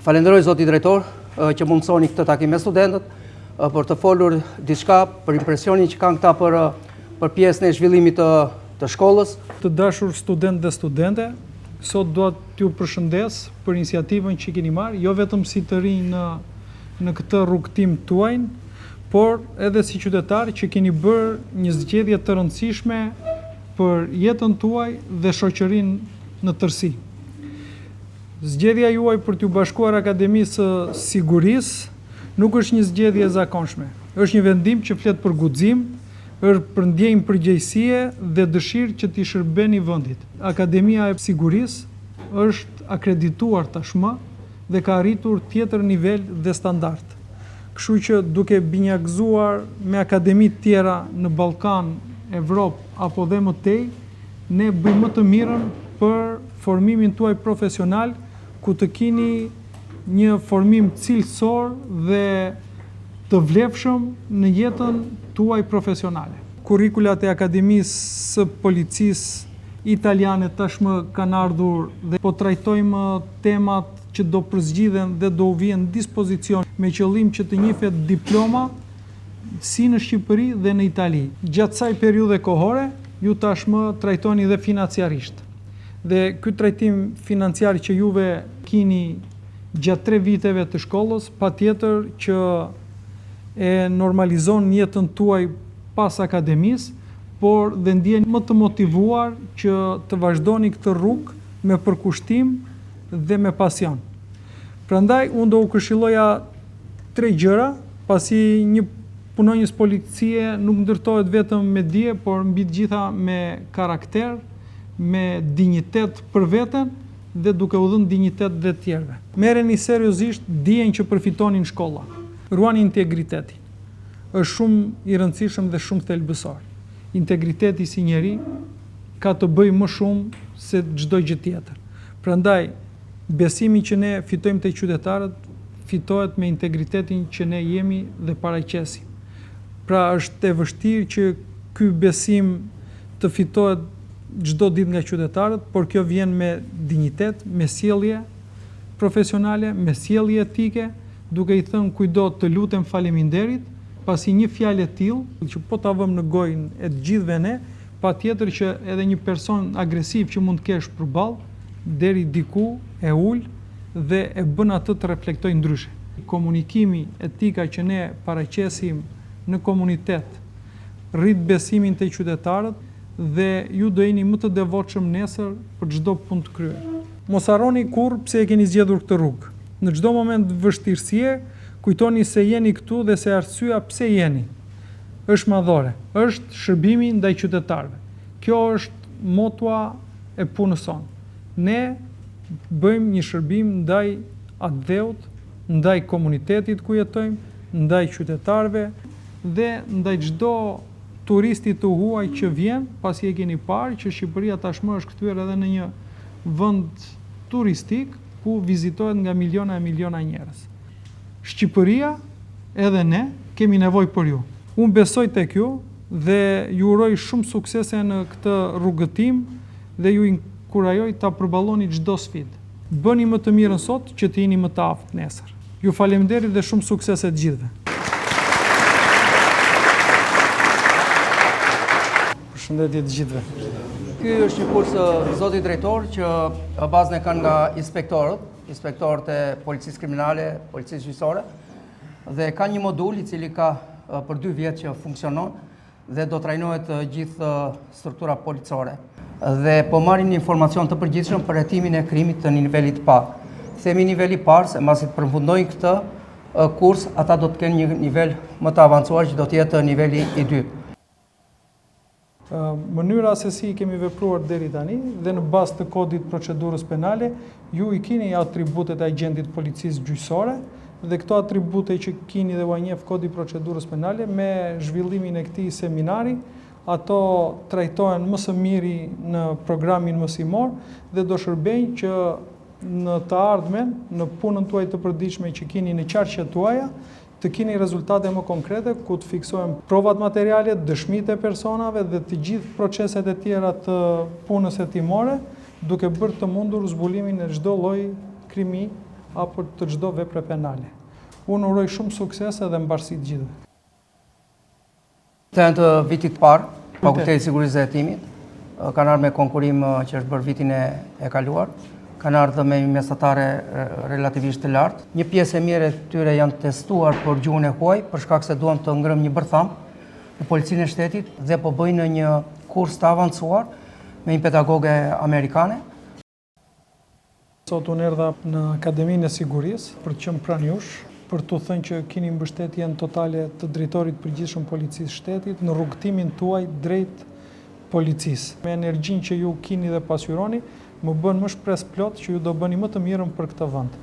Falenderoj zoti drejtor që mundësoni këtë takim me studentët për të folur diçka për impresionin që kanë këta për pjesën e zhvillimit të shkollës. Të dashur student dhe studente, sot dua t'ju përshëndes për iniciativën që keni marrë, jo vetëm si të rinj në këtë rrugtim tuaj, por edhe si qytetar që keni bërë një zgjedhje të rëndësishme për jetën tuaj dhe shoqërinë në tërësi. Zgjedhja juaj për t'ju bashkuar Akademisë së Sigurisë nuk është një zgjedhje e zakonshme. Është një vendim që flet për guxim, për ndjenjë përgjegjësie dhe dëshirë që t'i shërbeni vendit. Akademia e Sigurisë është akredituar tashmë dhe ka arritur tjetër nivel dhe standard. Kështu që duke binjakëzuar me akademi tjera në Ballkan, Evropë apo dhe më tej, ne bëjmë më të mirën për formimin tuaj profesional, ku të keni një formim cilësor dhe të vlefshëm në jetën tuaj profesionale. Kurrikulat e Akademisë së Policisë Italiane tashmë kanë ardhur dhe po trajtojmë temat që do përzgjidhen dhe do u vijnë në dispozicion me qëllim që të njihet diploma si në Shqipëri dhe në Itali. Gjatë kësaj periudhe kohore, ju tashmë trajtoni dhe financiarisht. Dhe ky trajtim financiar që juve keni gjatë 3 viteve të shkollës, patjetër që e normalizon jetën tuaj pas akademisë, por dhe ndjeni më të motivuar që të vazhdoni këtë rrugë me përkushtim dhe me pasion. Prandaj, unë do u këshilloja 3 gjëra, pasi një punonjës policie nuk ndërtohet vetëm me dije, por mbi të gjitha me karakter, me dinjitet për veten dhe duke u dhënë dinjitet dhe të tjerëve. Merreni seriozisht dijen që përfitoni në shkolla. Ruani integritetin. Është shumë i rëndësishëm dhe shumë thelbësor. Integriteti si njeri ka të bëjë më shumë se çdo gjë tjetër. Prandaj, besimi që ne fitojmë te qytetarët fitohet me integritetin që ne jemi dhe paraqesim. Pra është e vështirë që ky besim të fitohet çdo ditë nga qytetarët, por kjo vjen me dinjitet, me sjellje profesionale, me sjellje etike, duke i thënë kujdo të lutem faleminderit, pasi një fjalë e tillë që po ta vëmë në gojën e të gjithëve ne, patjetër që edhe një person agresiv që mund të kesh përballë, deri diku e ul dhe e bën atë të reflektojë ndryshe. Komunikimi, etika që ne paraqesim në komunitet rrit besimin te qytetarët dhe ju do jeni më të devotshëm nesër për çdo punë të kryer. Mos harroni kurrë pse e keni zgjedhur këtë rrugë. Në çdo moment vështirësie, kujtoni se jeni këtu dhe se arsyeja pse jeni është madhore, është shërbimi ndaj qytetarëve. Kjo është motua e punës sonë. Ne bëjmë një shërbim ndaj atë dheut, ndaj komunitetit ku jetojmë, ndaj qytetarëve dhe ndaj çdo turisti të huaj që vjen, pasi e keni parë që Shqipëria tashmë është kthyer edhe në një vend turistik ku vizitohet nga miliona e miliona njerëz. Shqipëria, edhe ne, kemi nevojë për ju. Unë besoj tek ju dhe ju uroj shumë suksese në këtë rrugëtim dhe ju inkurajoj ta përballoni çdo sfidë. Bëni më të mirën sot që të jeni më të aftë nesër. Ju faleminderit dhe shumë suksese të gjithëve. Përshëndetje të gjithëve. Ky është një kurs zoti drejtor që bazën e kanë nga inspektorët e policisë kriminale, policisë gjyqësore, dhe ka një modul i cili ka për 2 vjet që funksionon dhe do trajnohet gjithë struktura policore. Dhe po marrin një informacion të përgjithshëm për hetimin e krimit të nivelit parë. Themi niveli parë se mbasi të përfundojnë këtë kurs, ata do të kenë një nivel më të avancuar që do të jetë niveli i 2. Mënyra se si kemi vepruar deri tani dhe në bazë të kodit procedurës penale, ju i keni atributet e agentit policisë gjyqësore dhe këto atribute që keni dhe u njeh kodi procedurës penale me zhvillimin e këtij seminari, ato trajtohen më së miri në programin mësimor dhe do shërbejnë që në të ardhmen, në punën tuaj të përditshme që keni në qarqet tuaja, të keni rezultate më konkrete ku të fiksohen provat materiale, dëshmitë e personave dhe të gjithë proceset e tjera të punës hetimore, duke bërë të mundur zbulimin e çdo lloji krimi apo të çdo vepre penale. Unë uroj shumë suksese dhe mbarësi të gjithëve. Të të vitit parë, Fakulteti Sigurisë dhe Hetimit, kanë ardhur me konkurim që është bërë vitin e kaluar, kanë ardhur me mesatare relativisht të lartë. Një pjesë e mirë e tyre janë testuar për gjuhën e huaj, për shkak se duan të ngrëmë një bërtham në Policinë e Shtetit dhe po bëjnë një kurs të avancuar me një pedagoge amerikane. Sot unë erdha në Akademinë e Sigurisë për të qenë pranë jush, për të thënë që keni mbështetjen totale të drejtorit përgjithshëm Policisë Shtetit në rrugtimin tuaj drejt policisë. Me energjinë që ju keni dhe pasqyroni, më bën më shpresë plot që ju do bëni më të mirën për këtë vend.